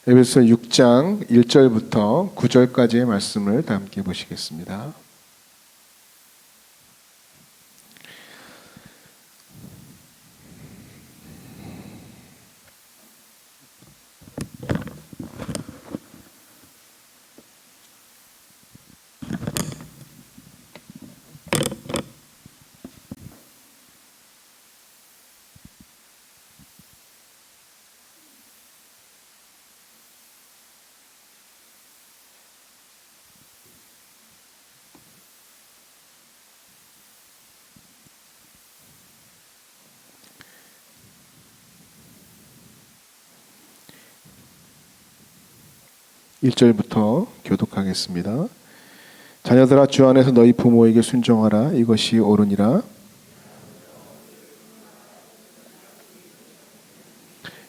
에베소 6장 1절부터 9절까지의 말씀을 다 함께 보시겠습니다. 일 절부터 교독하겠습니다. 자녀들아, 주 안에서 너희 부모에게 순종하라. 이것이 옳으니라.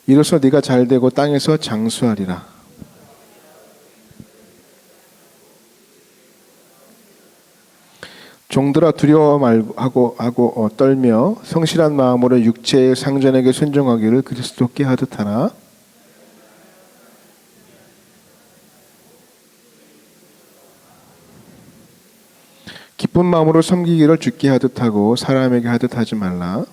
이로써 네가 잘되고 땅에서 장수하리라. 종들아, 두려워 말고 떨며 성실한 마음으로 육체의 상전에게 순종하기를 그리스도께 하듯 하나. 기쁜 마음으로 섬기기를 주께 하듯 하고 사람에게 하듯 하지 말라.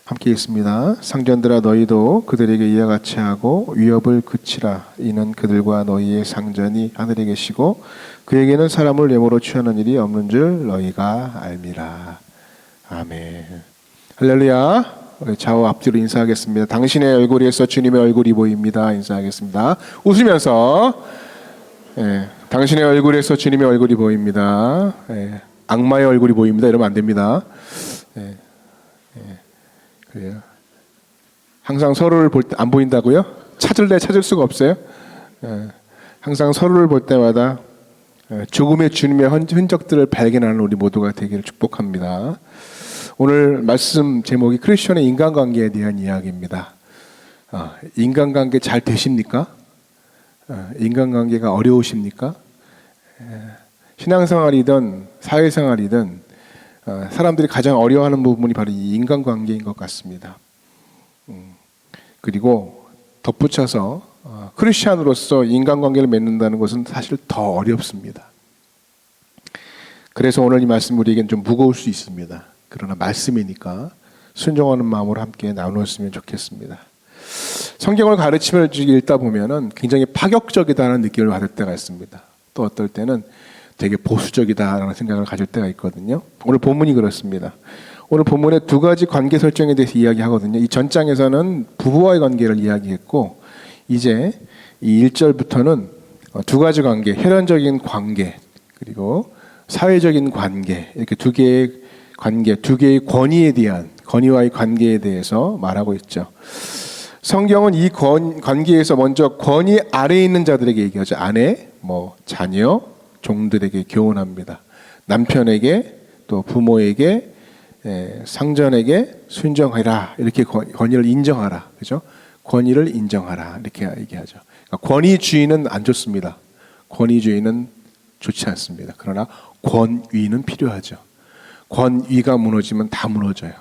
함께 읽습니다. 상전들아, 너희도 그들에게 이와 같이 하고 위협을 그치라. 이는 그들과 너희의 상전이 하늘에 계시고 그에게는 사람을 예모로 취하는 일이 없는 줄 너희가 알미라. 아멘. 할렐루야. 좌우 앞뒤로 인사하겠습니다. 당신의 얼굴에서 주님의 얼굴이 보입니다. 인사하겠습니다. 웃으면서. 당신의 얼굴에서 주님의 얼굴이 보입니다. 악마의 얼굴이 보입니다. 이러면 안 됩니다. 그래요. 항상 서로를 볼 때 안 보인다고요? 찾을 수가 없어요. 항상 서로를 볼 때마다 조금의 주님의 흔적들을 발견하는 우리 모두가 되기를 축복합니다. 오늘 말씀 제목이 크리스천의 인간관계에 대한 이야기입니다. 인간관계 잘 되십니까? 인간관계가 어려우십니까? 신앙생활이든 사회생활이든 사람들이 가장 어려워하는 부분이 바로 이 인간관계인 것 같습니다. 그리고 덧붙여서 크리스천으로서 인간관계를 맺는다는 것은 사실 더 어렵습니다. 그래서 오늘 이 말씀 우리에겐 좀 무거울 수 있습니다. 그러나 말씀이니까 순종하는 마음으로 함께 나누었으면 좋겠습니다. 성경을 가르침을 읽다 보면은 굉장히 파격적이다는 느낌을 받을 때가 있습니다. 또 어떨 때는 되게 보수적이다라는 생각을 가질 때가 있거든요. 오늘 본문이 그렇습니다. 오늘 본문에 두 가지 관계 설정에 대해서 이야기하거든요. 이 전장에서는 부부와의 관계를 이야기했고 이제 이 1절부터는 두 가지 관계, 혈연적인 관계 그리고 사회적인 관계 이렇게 두 개의 관계, 두 개의 권위와의 관계에 대해서 말하고 있죠. 성경은 이 관계에서 먼저 권위 아래에 있는 자들에게 얘기하죠. 아내, 자녀, 종들에게 교훈합니다. 남편에게 또 부모에게 상전에게 순종하라 이렇게 권위를 인정하라, 그죠? 권위를 인정하라 이렇게 얘기하죠. 그러니까 권위주의는 안 좋습니다. 권위주의는 좋지 않습니다. 그러나 권위는 필요하죠. 권위가 무너지면 다 무너져요.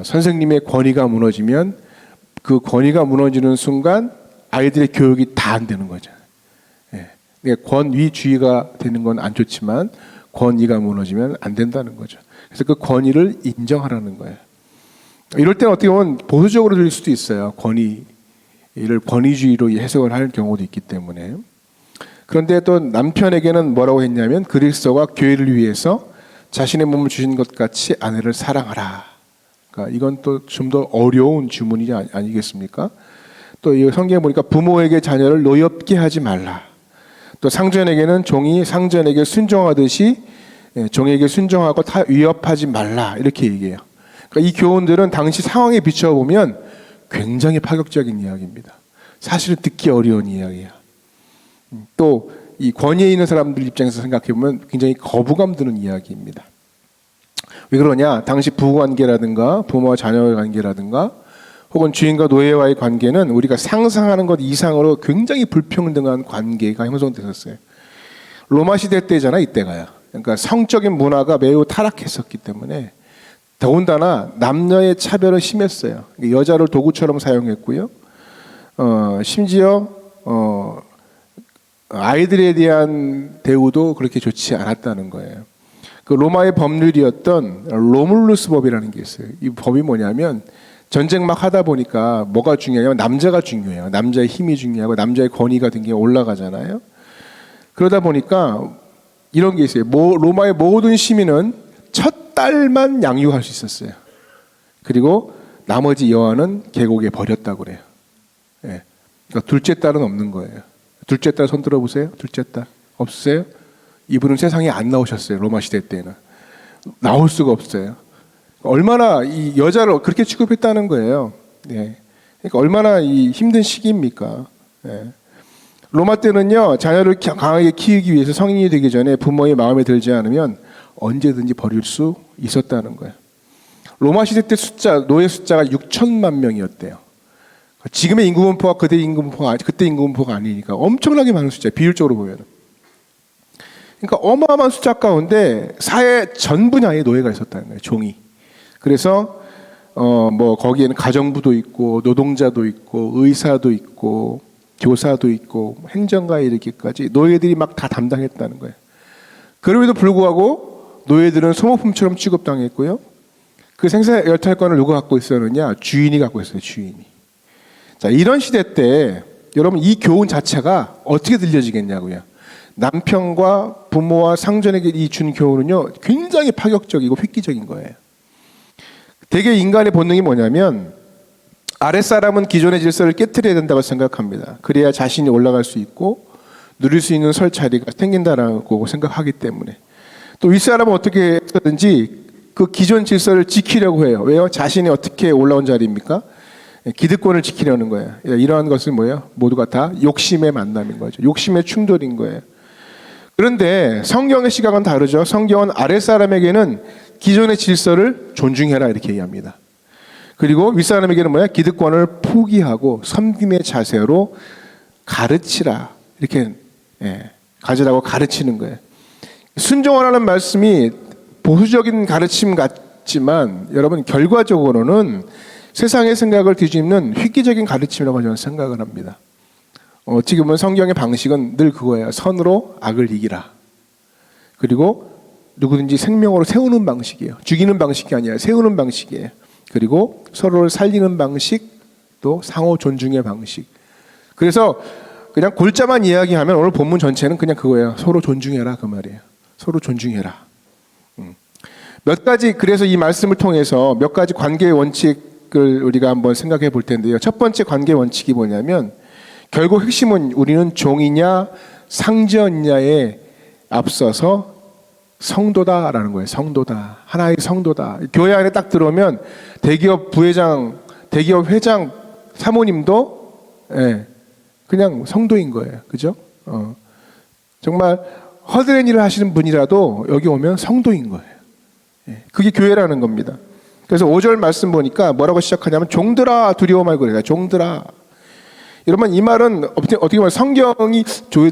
선생님의 권위가 무너지면 그 권위가 무너지는 순간 아이들의 교육이 다 안 되는 거죠. 권위주의가 되는 건 안 좋지만 권위가 무너지면 안 된다는 거죠. 그래서 그 권위를 인정하라는 거예요. 이럴 때는 어떻게 보면 보수적으로 들릴 수도 있어요. 권위를 권위주의로 해석을 할 경우도 있기 때문에. 그런데 또 남편에게는 뭐라고 했냐면 그리스도가 교회를 위해서 자신의 몸을 주신 것 같이 아내를 사랑하라. 그러니까 이건 또 좀 더 어려운 주문이 아니겠습니까? 또 이 성경에 보니까 부모에게 자녀를 노엽게 하지 말라. 또 상전에게는 종이 상전에게 순종하듯이 종에게 순종하고 위협하지 말라. 이렇게 얘기해요. 그러니까 이 교훈들은 당시 상황에 비춰보면 굉장히 파격적인 이야기입니다. 사실은 듣기 어려운 이야기야. 또 이 권위에 있는 사람들 입장에서 생각해보면 굉장히 거부감 드는 이야기입니다. 왜 그러냐? 당시 부부관계라든가 부모와 자녀의 관계라든가 혹은 주인과 노예와의 관계는 우리가 상상하는 것 이상으로 굉장히 불평등한 관계가 형성됐었어요. 로마 시대 때잖아, 이때가요. 그러니까 성적인 문화가 매우 타락했었기 때문에 더군다나 남녀의 차별은 심했어요. 여자를 도구처럼 사용했고요. 심지어 아이들에 대한 대우도 그렇게 좋지 않았다는 거예요. 그 로마의 법률이었던 로물루스 법이라는 게 있어요. 이 법이 뭐냐면 전쟁 막 하다 보니까 뭐가 중요하냐면 남자가 중요해요. 남자의 힘이 중요하고 남자의 권위가 등에 올라가잖아요. 그러다 보니까 이런 게 있어요. 로마의 모든 시민은 첫 딸만 양육할 수 있었어요. 그리고 나머지 여아는 계곡에 버렸다고 그래요. 예. 그러니까 둘째 딸은 없는 거예요. 둘째 딸 손 들어보세요. 둘째 딸 없으세요? 이분은 세상에 안 나오셨어요. 로마 시대 때는 나올 수가 없어요. 얼마나 이 여자를 그렇게 취급했다는 거예요. 예. 그러니까 얼마나 이 힘든 시기입니까? 예. 로마 때는요, 자녀를 강하게 키우기 위해서 성인이 되기 전에 부모의 마음에 들지 않으면 언제든지 버릴 수 있었다는 거예요. 로마 시대 때 노예 숫자가 6천만 명이었대요. 지금의 인구 분포가 그때 인구 분포가 아니니까 엄청나게 많은 숫자, 비율적으로 보면. 그러니까 어마어마한 숫자 가운데 사회 전 분야에 노예가 있었다는 거예요, 종이. 그래서 뭐 거기에는 가정부도 있고 노동자도 있고 의사도 있고 교사도 있고 행정가에 이르기까지 노예들이 막 다 담당했다는 거예요. 그럼에도 불구하고 노예들은 소모품처럼 취급당했고요. 그 생사 열탈권을 누가 갖고 있었느냐? 주인이 갖고 있어요. 주인이. 자, 이런 시대 때 여러분 이 교훈 자체가 어떻게 들려지겠냐고요. 남편과 부모와 상전에게 이 준 교훈은요, 굉장히 파격적이고 획기적인 거예요. 대개 인간의 본능이 뭐냐면 아랫사람은 기존의 질서를 깨트려야 된다고 생각합니다. 그래야 자신이 올라갈 수 있고 누릴 수 있는 설 자리가 생긴다라고 생각하기 때문에. 또 윗사람은 어떻게 해서든지 그 기존 질서를 지키려고 해요. 왜요? 자신이 어떻게 올라온 자리입니까? 기득권을 지키려는 거예요. 이러한 것은 뭐예요? 모두가 다 욕심의 만남인 거죠. 욕심의 충돌인 거예요. 그런데 성경의 시각은 다르죠. 성경은 아랫사람에게는 기존의 질서를 존중해라 이렇게 얘기합니다. 그리고 윗사람에게는 뭐야? 기득권을 포기하고 섬김의 자세로 가르치라 이렇게 가지라고 가르치는 거예요. 순종하라는 말씀이 보수적인 가르침 같지만 여러분 결과적으로는 세상의 생각을 뒤집는 획기적인 가르침이라고 저는 생각을 합니다. 어떻게 보면 성경의 방식은 늘 그거예요. 선으로 악을 이기라. 그리고 누구든지 생명으로 세우는 방식이에요. 죽이는 방식이 아니라 세우는 방식이에요. 그리고 서로를 살리는 방식, 또 상호 존중의 방식. 그래서 그냥 골자만 이야기하면 오늘 본문 전체는 그냥 그거예요. 서로 존중해라 그 말이에요. 서로 존중해라. 몇 가지 그래서 이 말씀을 통해서 몇 가지 관계의 원칙을 우리가 한번 생각해 볼 텐데요. 첫 번째 관계 원칙이 뭐냐면 결국 핵심은 우리는 종이냐 상전이냐에 앞서서 성도다라는 거예요. 성도다. 하나의 성도다. 교회 안에 딱 들어오면 대기업 부회장, 대기업 회장, 사모님도 그냥 성도인 거예요. 그죠? 정말 허드렛 일을 하시는 분이라도 여기 오면 성도인 거예요. 그게 교회라는 겁니다. 그래서 5절 말씀 보니까 뭐라고 시작하냐면 종들아 두려워 말고 그래요. 종들아. 여러분 이 말은 어떻게 보면 성경이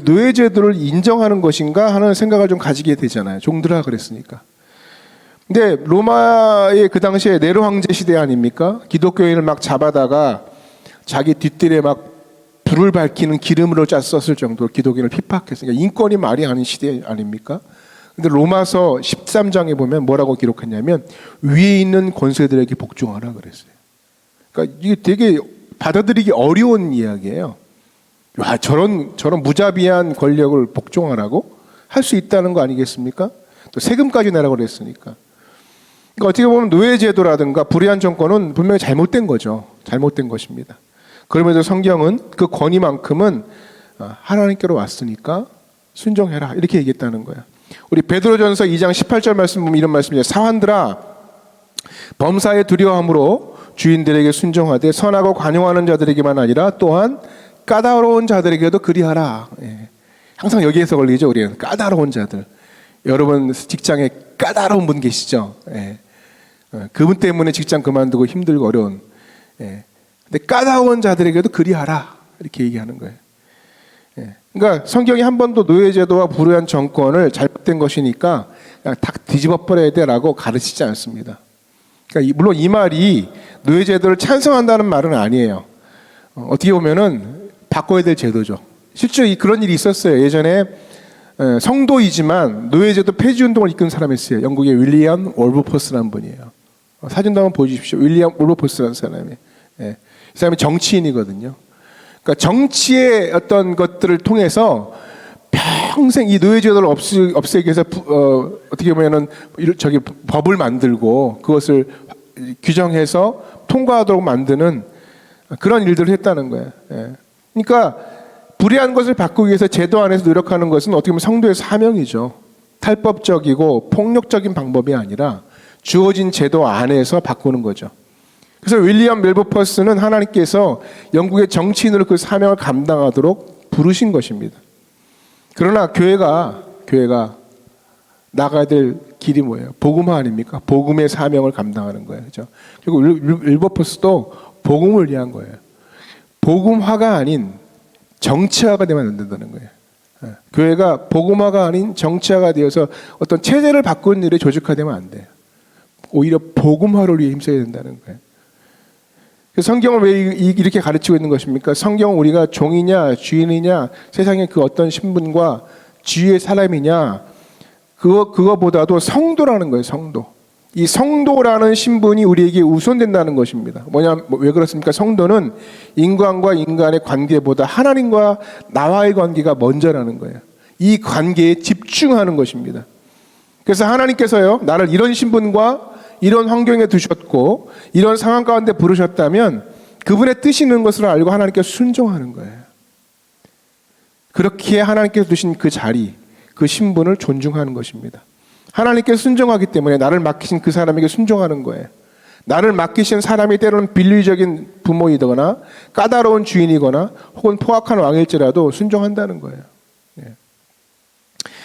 노예 제도를 인정하는 것인가 하는 생각을 좀 가지게 되잖아요. 종들아 그랬으니까. 근데 로마의 그 당시에 네로 황제 시대 아닙니까? 기독교인을 막 잡아다가 자기 뒷뜰에 막 불을 밝히는 기름으로 썼을 정도로 기독교인을 핍박했으니까 인권이 말이 아닌 시대 아닙니까? 근데 로마서 13장에 보면 뭐라고 기록했냐면 위에 있는 권세들에게 복종하라 그랬어요. 그러니까 이게 되게 받아들이기 어려운 이야기예요. 와, 저런 무자비한 권력을 복종하라고 할 수 있다는 거 아니겠습니까? 또 세금까지 내라고 그랬으니까. 그러니까 어떻게 보면 노예제도라든가 불의한 정권은 분명히 잘못된 거죠. 잘못된 것입니다. 그럼에도 성경은 그 권위만큼은 하나님께로 왔으니까 순종해라 이렇게 얘기했다는 거예요. 우리 베드로전서 2장 18절 말씀 보면 이런 말씀이에요. 사환들아 범사에 두려워함으로 주인들에게 순종하되 선하고 관용하는 자들에게만 아니라 또한 까다로운 자들에게도 그리하라. 항상 여기에서 걸리죠. 우리는 까다로운 자들. 여러분 직장에 까다로운 분 계시죠? 그분 때문에 직장 그만두고 힘들고 어려운. 근데 까다로운 자들에게도 그리하라 이렇게 얘기하는 거예요. 그러니까 성경이 한 번도 노예제도와 불우한 정권을 잘못된 것이니까 그냥 다 뒤집어 버려야 돼라고 가르치지 않습니다. 물론 이 말이 노예제도를 찬성한다는 말은 아니에요. 어떻게 보면은 바꿔야 될 제도죠. 실제 그런 일이 있었어요. 예전에 성도이지만 노예제도 폐지운동을 이끈 사람이 있어요. 영국의 윌리엄 월버퍼스라는 분이에요. 사진도 한번 보여주십시오. 윌리엄 월버퍼스라는 사람이. 이 사람이 정치인이거든요. 그러니까 정치의 어떤 것들을 통해서 평생 이 노예제도를 없애기 위해서 어떻게 보면은 저기 법을 만들고 그것을 규정해서 통과하도록 만드는 그런 일들을 했다는 거예요. 그러니까 불의한 것을 바꾸기 위해서 제도 안에서 노력하는 것은 어떻게 보면 성도의 사명이죠. 탈법적이고 폭력적인 방법이 아니라 주어진 제도 안에서 바꾸는 거죠. 그래서 윌리엄 멜버퍼스는 하나님께서 영국의 정치인으로 그 사명을 감당하도록 부르신 것입니다. 그러나 교회가 나가야 될 길이 뭐예요? 복음화 아닙니까? 복음의 사명을 감당하는 거예요. 그렇죠? 그리고 윌버퍼스도 복음을 위한 거예요. 복음화가 아닌 정치화가 되면 안 된다는 거예요. 교회가 복음화가 아닌 정치화가 되어서 어떤 체제를 바꾸는 일에 조직화되면 안 돼요. 오히려 복음화를 위해 힘써야 된다는 거예요. 성경을 왜 이렇게 가르치고 있는 것입니까? 성경은 우리가 종이냐 주인이냐 세상의 그 어떤 신분과 지위의 사람이냐 그거보다도 성도라는 거예요. 성도. 이 성도라는 신분이 우리에게 우선된다는 것입니다. 왜 그렇습니까? 성도는 인간과 인간의 관계보다 하나님과 나와의 관계가 먼저라는 거예요. 이 관계에 집중하는 것입니다. 그래서 하나님께서요, 나를 이런 신분과 이런 환경에 두셨고 이런 상황 가운데 부르셨다면 그분의 뜻이 있는 것을 알고 하나님께서 순종하는 거예요. 그렇게 하나님께서 두신 그 자리, 그 신분을 존중하는 것입니다. 하나님께 순종하기 때문에 나를 맡기신 그 사람에게 순종하는 거예요. 나를 맡기신 사람이 때로는 빌리적인 부모이거나 까다로운 주인이거나 혹은 포악한 왕일지라도 순종한다는 거예요.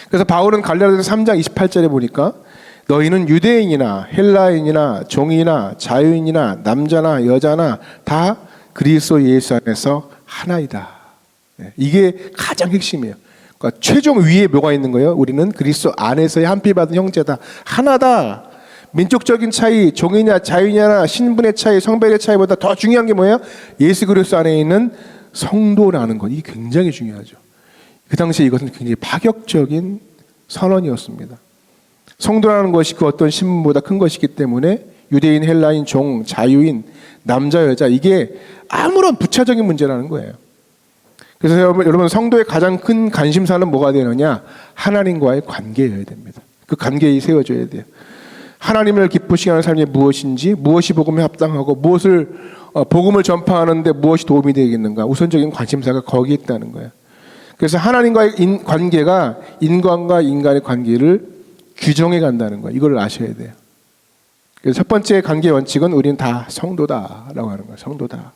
그래서 바울은 갈라디아서 3장 28절에 보니까 너희는 유대인이나 헬라인이나 종이나 자유인이나 남자나 여자나 다 그리스도 예수 안에서 하나이다. 이게 가장 핵심이에요. 그러니까 최종 위에 뭐가 있는 거예요? 우리는 그리스도 안에서의 한 피 받은 형제다. 하나다. 민족적인 차이, 종이냐 자유냐 신분의 차이, 성별의 차이보다 더 중요한 게 뭐예요? 예수 그리스도 안에 있는 성도라는 것. 이게 굉장히 중요하죠. 그 당시에 이것은 굉장히 파격적인 선언이었습니다. 성도라는 것이 그 어떤 신분보다 큰 것이기 때문에 유대인, 헬라인, 종, 자유인, 남자, 여자 이게 아무런 부차적인 문제라는 거예요. 그래서 여러분 성도의 가장 큰 관심사는 뭐가 되느냐? 하나님과의 관계여야 됩니다. 그 관계에 세워져야 돼요. 하나님을 기쁘시게 하는 삶이 무엇인지, 무엇이 복음에 합당하고 무엇을 복음을 전파하는데 무엇이 도움이 되겠는가? 우선적인 관심사가 거기에 있다는 거예요. 그래서 하나님과의 관계가 인간과 인간의 관계를 규정해 간다는 거예요. 이걸 아셔야 돼요. 그래서 첫 번째 관계 원칙은 우리는 다 성도다라고 하는 거예요. 성도다.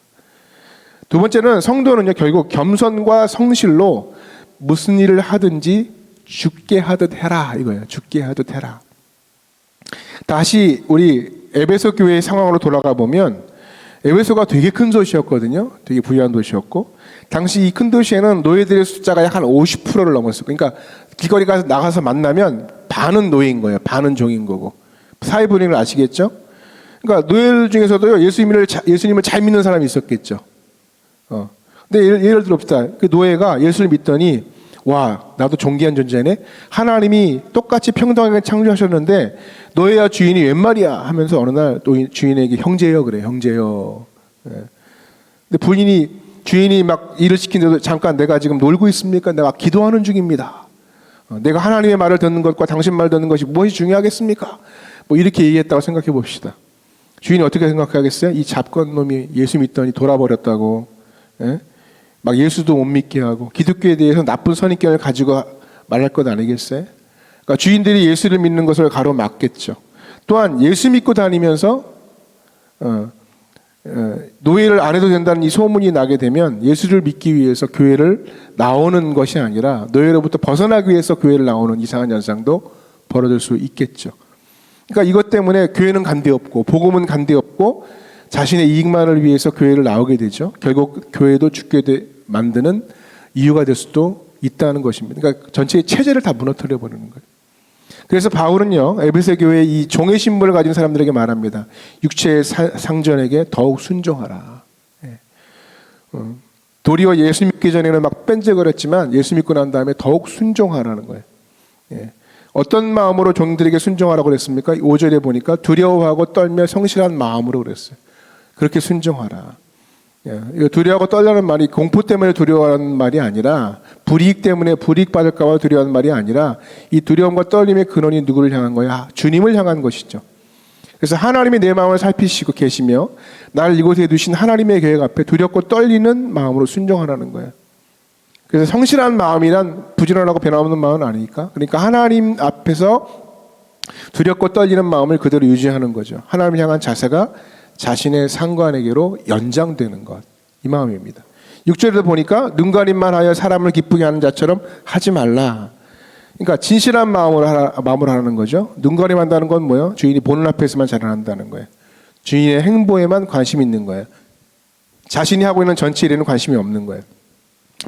두 번째는 성도는요, 결국 겸손과 성실로 무슨 일을 하든지 죽게 하듯 해라 이거예요. 죽게 하듯 해라. 다시 우리 에베소 교회의 상황으로 돌아가 보면 에베소가 되게 큰 도시였거든요. 되게 부유한 도시였고 당시 이 큰 도시에는 노예들의 숫자가 약 한 50%를 넘었어요. 그러니까 길거리 가서 나가서 만나면 반은 노예인 거예요. 반은 종인 거고. 사회 분위기를 아시겠죠? 그러니까 노예들 중에서도요, 예수님을 잘 믿는 사람이 있었겠죠. 근데 예를 들어 봅시다. 그 노예가 예수를 믿더니 와, 나도 존귀한 존재네. 하나님이 똑같이 평등하게 창조하셨는데 너희야 주인이 웬 말이야 하면서 어느 날 주인에게 형제여 그래. 형제여. 근데 주인이 막 일을 시키는데도 잠깐 내가 지금 놀고 있습니까? 내가 기도하는 중입니다. 내가 하나님의 말을 듣는 것과 당신 말 듣는 것이 무엇이 중요하겠습니까? 뭐 이렇게 얘기했다고 생각해 봅시다. 주인이 어떻게 생각하겠어요? 이 잡건 놈이 예수 믿더니 돌아버렸다고. 막 예수도 못 믿게 하고 기독교에 대해서 나쁜 선입견을 가지고 말할 것 아니겠어요? 그러니까 주인들이 예수를 믿는 것을 가로막겠죠. 또한 예수 믿고 다니면서 노예를 안 해도 된다는 이 소문이 나게 되면 예수를 믿기 위해서 교회를 나오는 것이 아니라 노예로부터 벗어나기 위해서 교회를 나오는 이상한 현상도 벌어질 수 있겠죠. 그러니까 이것 때문에 교회는 간데없고 복음은 간데없고 자신의 이익만을 위해서 교회를 나오게 되죠. 결국 교회도 죽게 만드는 이유가 될 수도 있다는 것입니다. 그러니까 전체의 체제를 다 무너뜨려 버리는 거예요. 그래서 바울은요, 에베소 교회의 이 종의 신분을 가진 사람들에게 말합니다. 육체의 상전에게 더욱 순종하라. 예. 도리어 예수 믿기 전에는 막 뺀적거렸지만 예수 믿고 난 다음에 더욱 순종하라는 거예요. 예. 어떤 마음으로 종들에게 순종하라고 그랬습니까? 5절에 보니까 두려워하고 떨며 성실한 마음으로 그랬어요. 그렇게 순종하라. 예. 두려워하고 떨려는 말이 공포 때문에 두려워하는 말이 아니라, 불이익 때문에 불이익 받을까 봐 두려워하는 말이 아니라, 이 두려움과 떨림의 근원이 누구를 향한 거야? 주님을 향한 것이죠. 그래서 하나님이 내 마음을 살피시고 계시며 나를 이곳에 두신 하나님의 계획 앞에 두렵고 떨리는 마음으로 순종하라는 거예요. 그래서 성실한 마음이란 부지런하고 변함없는 마음은 아니니까. 그러니까 하나님 앞에서 두렵고 떨리는 마음을 그대로 유지하는 거죠. 하나님을 향한 자세가 자신의 상관에게로 연장되는 것, 이 마음입니다. 6절에도 보니까 눈 가림만 하여 사람을 기쁘게 하는 자처럼 하지 말라. 그러니까 진실한 마음으로 하는 거죠. 눈 가림한다는 건 뭐예요? 주인이 보는 앞에서만 자랑한다는 거예요. 주인의 행보에만 관심이 있는 거예요. 자신이 하고 있는 전체 일에는 관심이 없는 거예요.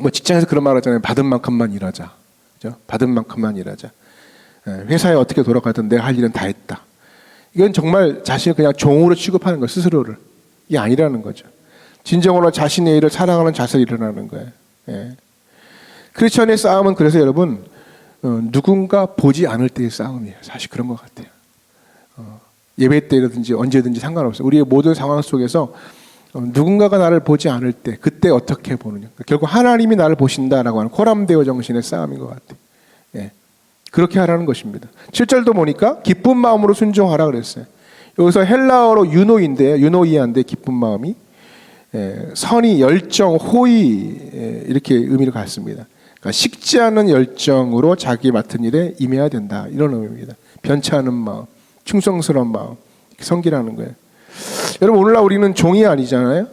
뭐 직장에서 그런 말 하잖아요. 받은 만큼만 일하자. 그죠? 받은 만큼만 일하자. 회사에 어떻게 돌아가든 내가 할 일은 다 했다. 이건 정말 자신을 그냥 종으로 취급하는 거예요. 스스로를. 이게 아니라는 거죠. 진정으로 자신의 일을 사랑하는 자세로 일어나는 거예요. 예. 크리스천의 싸움은 그래서 여러분, 누군가 보지 않을 때의 싸움이에요. 사실 그런 것 같아요. 예배 때라든지 언제든지 상관없어요. 우리의 모든 상황 속에서 누군가가 나를 보지 않을 때 그때 어떻게 보느냐. 결국 하나님이 나를 보신다라고 하는 코람데오 정신의 싸움인 것 같아요. 예. 그렇게 하라는 것입니다. 7절도 보니까 기쁜 마음으로 순종하라 그랬어요. 여기서 헬라어로 유노이아인데 기쁜 마음이 선의, 열정, 호의 이렇게 의미를 갖습니다. 그러니까 식지 않은 열정으로 자기 맡은 일에 임해야 된다. 이런 의미입니다. 변치 않은 마음, 충성스러운 마음, 섬기라는 거예요. 여러분 오늘날 우리는 종이 아니잖아요.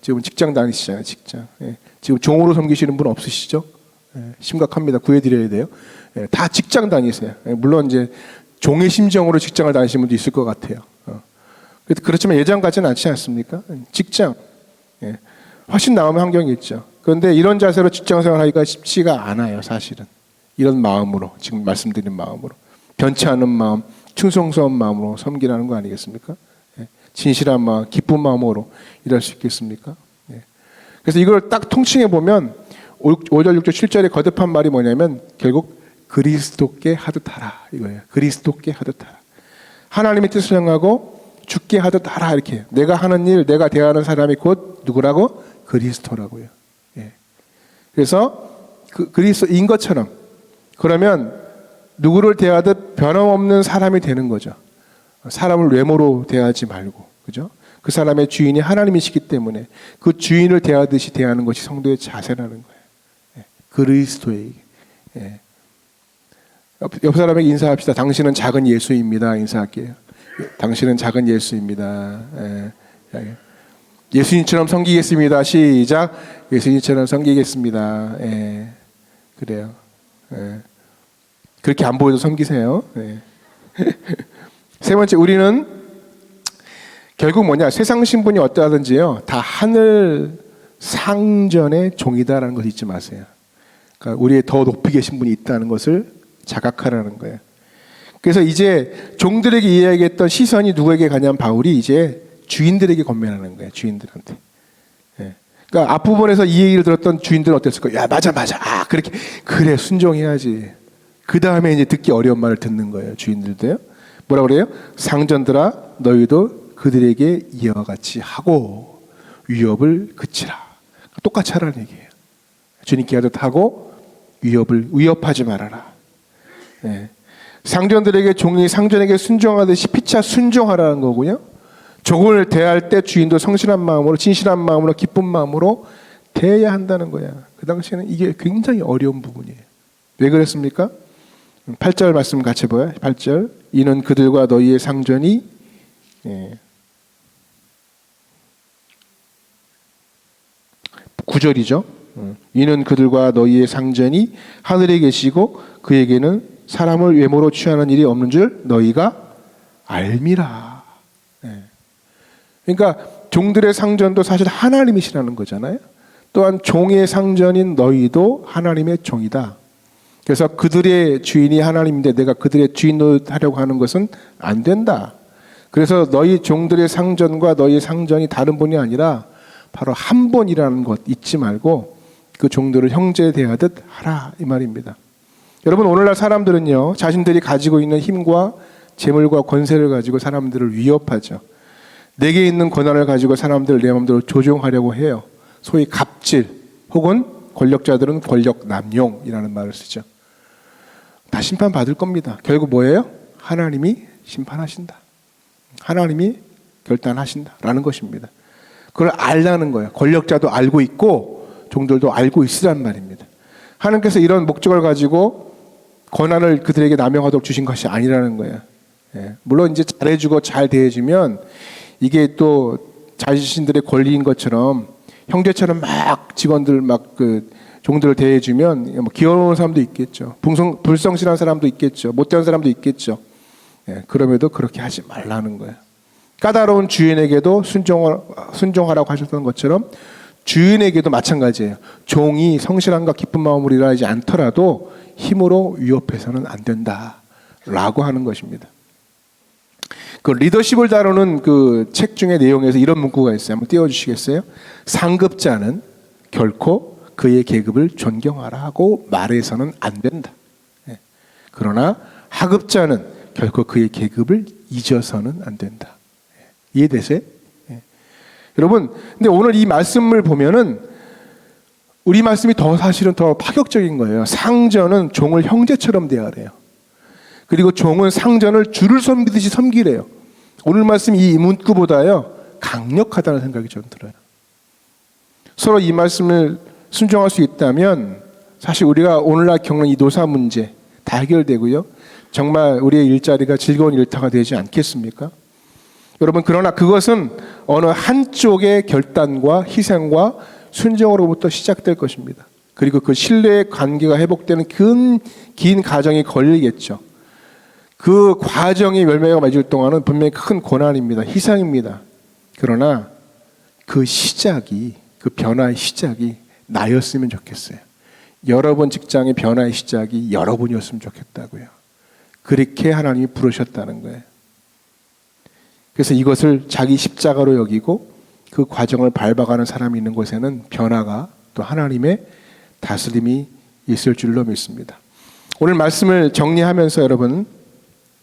지금 직장 다니시잖아요. 직장. 지금 종으로 섬기시는 분 없으시죠? 심각합니다. 구해드려야 돼요. 다 직장 다니세요. 물론 이제 종의 심정으로 직장을 다니시는 분도 있을 것 같아요. 그렇지만 예전 같지는 않지 않습니까? 직장. 훨씬 나은 환경이 있죠. 그런데 이런 자세로 직장생활 하기가 쉽지가 않아요. 사실은. 이런 마음으로, 지금 말씀드린 마음으로. 변치 않은 마음, 충성스러운 마음으로 섬기라는 거 아니겠습니까? 진실한 마음, 기쁜 마음으로 일할 수 있겠습니까? 그래서 이걸 딱 통칭해 보면 5절, 6절, 7절에 거듭한 말이 뭐냐면 결국 그리스도께 하듯 하라 이거예요. 그리스도께 하듯 하라. 하나님의 뜻을 향하고 죽게 하듯 하라 이렇게. 내가 하는 일, 내가 대하는 사람이 곧 누구라고? 그리스도라고요. 그래서 그리스도인 것처럼 그러면 누구를 대하듯 변함없는 사람이 되는 거죠. 사람을 외모로 대하지 말고, 그죠? 그 사람의 주인이 하나님이시기 때문에 그 주인을 대하듯이 대하는 것이 성도의 자세라는 거예요. 그리스도에게. 옆 사람에게 인사합시다. 당신은 작은 예수입니다. 인사할게요. 당신은 작은 예수입니다. 예수님처럼 섬기겠습니다. 시작. 예수님처럼 섬기겠습니다. 그래요. 그렇게 안 보여도 섬기세요. 세 번째, 우리는 결국 뭐냐? 세상 신분이 어떠하든지요, 다 하늘 상전의 종이다라는 것을 잊지 마세요. 그러니까 우리의 더 높이 계신 분이 있다는 것을 자각하라는 거예요. 그래서 이제 종들에게 이야기했던 시선이 누구에게 가냐면 바울이 이제 주인들에게 건면하는 거예요. 주인들한테. 그러니까 앞부분에서 이 얘기를 들었던 주인들은 어땠을까요? 야, 맞아. 아, 그렇게. 그래, 순종해야지. 그 다음에 이제 듣기 어려운 말을 듣는 거예요. 주인들도요. 뭐라 그래요? 상전들아, 너희도 그들에게 이와 같이 하고 위협을 그치라. 똑같이 하라는 얘기예요. 주님께 하듯 하고 위협하지 말아라. 상전들에게 종이 상전에게 순종하듯이 피차 순종하라는 거고요. 종을 대할 때 주인도 성실한 마음으로, 진실한 마음으로, 기쁜 마음으로 대해야 한다는 거야. 그 당시에는 이게 굉장히 어려운 부분이에요. 왜 그랬습니까? 8절 말씀 같이 봐요. 8절. 이는 그들과 너희의 상전이 9절이죠. 이는 그들과 너희의 상전이 하늘에 계시고 그에게는 사람을 외모로 취하는 일이 없는 줄 너희가 알미라. 그러니까 종들의 상전도 사실 하나님이시라는 거잖아요. 또한 종의 상전인 너희도 하나님의 종이다. 그래서 그들의 주인이 하나님인데 내가 그들의 주인 노릇하려고 하는 것은 안 된다. 그래서 너희 종들의 상전과 너희 상전이 다른 분이 아니라 바로 한 분이라는 것 잊지 말고 그 종들을 형제 대하듯 하라, 이 말입니다. 여러분, 오늘날 사람들은요, 자신들이 가지고 있는 힘과 재물과 권세를 가지고 사람들을 위협하죠. 내게 있는 권한을 가지고 사람들을 내 마음대로 조종하려고 해요. 소위 갑질, 혹은 권력자들은 권력 남용이라는 말을 쓰죠. 다 심판받을 겁니다. 결국 뭐예요? 하나님이 심판하신다. 하나님이 결단하신다라는 것입니다. 그걸 알라는 거예요. 권력자도 알고 있고 종들도 알고 있으란 말입니다. 하나님께서 이런 목적을 가지고 권한을 그들에게 남용하도록 주신 것이 아니라는 거예요. 물론 이제 잘해주고 잘 대해주면 이게 또 자신들의 권리인 것처럼 형제처럼 막 직원들 막 그 종들을 대해주면 뭐 귀여운 사람도 있겠죠. 불성실한 사람도 있겠죠. 못된 사람도 있겠죠. 그럼에도 그렇게 하지 말라는 거예요. 까다로운 주인에게도 순종하라고 하셨던 것처럼 주인에게도 마찬가지예요. 종이 성실함과 기쁜 마음으로 일하지 않더라도 힘으로 위협해서는 안 된다라고 하는 것입니다. 그 리더십을 다루는 그 책 중에 내용에서 이런 문구가 있어요. 한번 띄워주시겠어요? 상급자는 결코 그의 계급을 존경하라고 말해서는 안 된다. 그러나 하급자는 결코 그의 계급을 잊어서는 안 된다. 이해되세요? 여러분, 근데 오늘 이 말씀을 보면은 우리 말씀이 사실은 더 파격적인 거예요. 상전은 종을 형제처럼 대하래요. 그리고 종은 상전을 주를 섬기듯이 섬기래요. 오늘 말씀 이 문구보다요 강력하다는 생각이 저는 들어요. 서로 이 말씀을 순종할 수 있다면 사실 우리가 오늘날 겪는 이 노사 문제 다 해결되고요. 정말 우리의 일자리가 즐거운 일터가 되지 않겠습니까? 여러분, 그러나 그것은 어느 한쪽의 결단과 희생과 순종으로부터 시작될 것입니다. 그리고 그 신뢰의 관계가 회복되는 긴 과정이 걸리겠죠. 그 과정이 열매가 맺을 동안은 분명히 큰 고난입니다. 희생입니다. 그러나 그 시작이, 그 변화의 시작이 나였으면 좋겠어요. 여러분 직장의 변화의 시작이 여러분이었으면 좋겠다고요. 그렇게 하나님이 부르셨다는 거예요. 그래서 이것을 자기 십자가로 여기고 그 과정을 밟아가는 사람이 있는 곳에는 변화가 또 하나님의 다스림이 있을 줄로 믿습니다. 오늘 말씀을 정리하면서 여러분,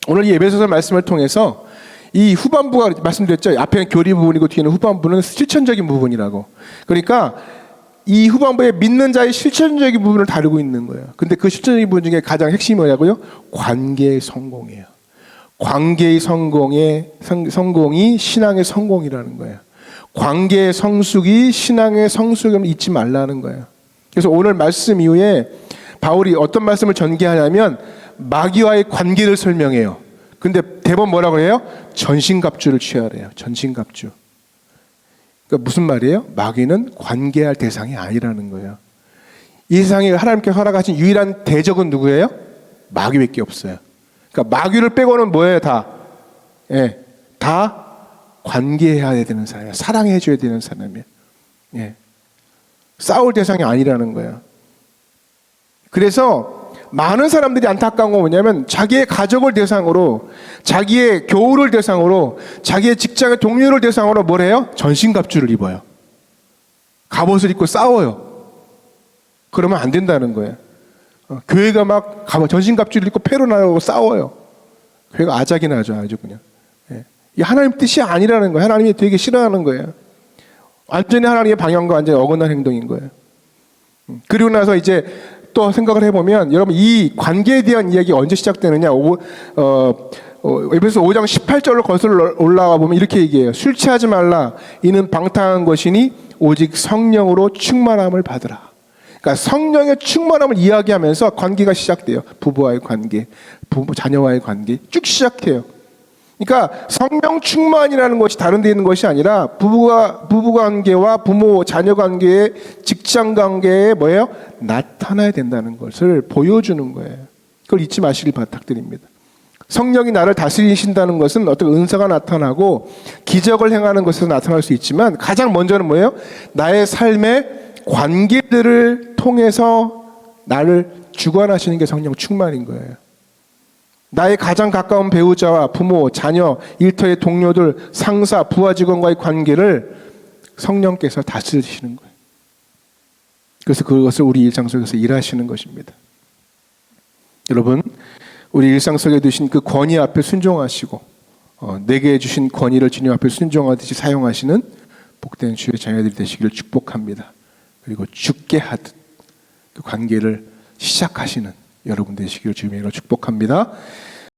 오늘 이 에베소서 말씀을 통해서 이 후반부가 말씀드렸죠. 앞에는 교리 부분이고 뒤에는 후반부는 실천적인 부분이라고. 그러니까 이 후반부에 믿는 자의 실천적인 부분을 다루고 있는 거예요. 근데 그 실천적인 부분 중에 가장 핵심이 뭐냐고요? 관계의 성공이에요. 관계의 성공이 신앙의 성공이라는 거예요. 관계의 성숙이 신앙의 성숙임을 잊지 말라는 거예요. 그래서 오늘 말씀 이후에 바울이 어떤 말씀을 전개하냐면 마귀와의 관계를 설명해요. 근데 대번 뭐라고 해요? 전신갑주를 취하래요. 전신갑주. 그러니까 무슨 말이에요? 마귀는 관계할 대상이 아니라는 거예요. 이 세상에 하나님께서 허락하신 유일한 대적은 누구예요? 마귀밖에 없어요. 그러니까 마귀를 빼고는 뭐예요? 다 관계해야 되는 사람이에요. 사랑해줘야 되는 사람이에요. 싸울 대상이 아니라는 거예요. 그래서 많은 사람들이 안타까운 건 뭐냐면 자기의 가족을 대상으로, 자기의 교우를 대상으로, 자기의 직장의 동료를 대상으로 뭘 해요? 전신갑주를 입어요. 갑옷을 입고 싸워요. 그러면 안 된다는 거예요. 교회가 막 전신갑주를 입고 패로 나가고 싸워요. 교회가 아작이 나죠. 아주 그냥. 이 하나님 뜻이 아니라는 거예요. 하나님이 되게 싫어하는 거예요. 완전히 하나님의 방향과 완전히 어긋난 행동인 거예요. 그리고 나서 이제 또 생각을 해보면 여러분, 이 관계에 대한 이야기 언제 시작되느냐? 에베소 5장 18절로 거슬러 올라가 보면 이렇게 얘기해요. 술 취하지 말라. 이는 방탕한 것이니 오직 성령으로 충만함을 받으라. 그러니까 성령의 충만함을 이야기하면서 관계가 시작돼요. 부부와의 관계, 부부 자녀와의 관계 쭉 시작해요. 그러니까 성령 충만이라는 것이 다른 데 있는 것이 아니라 부부 관계와 부모 자녀 관계의 직장 관계에 뭐예요? 나타나야 된다는 것을 보여주는 거예요. 그걸 잊지 마시길 부탁드립니다. 성령이 나를 다스리신다는 것은 어떤 은사가 나타나고 기적을 행하는 것에서 나타날 수 있지만 가장 먼저는 뭐예요? 나의 삶의 관계들을 통해서 나를 주관하시는 게 성령 충만인 거예요. 나의 가장 가까운 배우자와 부모, 자녀, 일터의 동료들, 상사, 부하 직원과의 관계를 성령께서 다스리시는 거예요. 그래서 그것을 우리 일상 속에서 일하시는 것입니다. 여러분, 우리 일상 속에 두신 그 권위 앞에 순종하시고 내게 주신 권위를 주님 앞에 순종하듯이 사용하시는 복된 주의 자녀들이 되시기를 축복합니다. 그리고 죽게 하듯 그 관계를 시작하시는 여러분 되시기를 주님으로 축복합니다.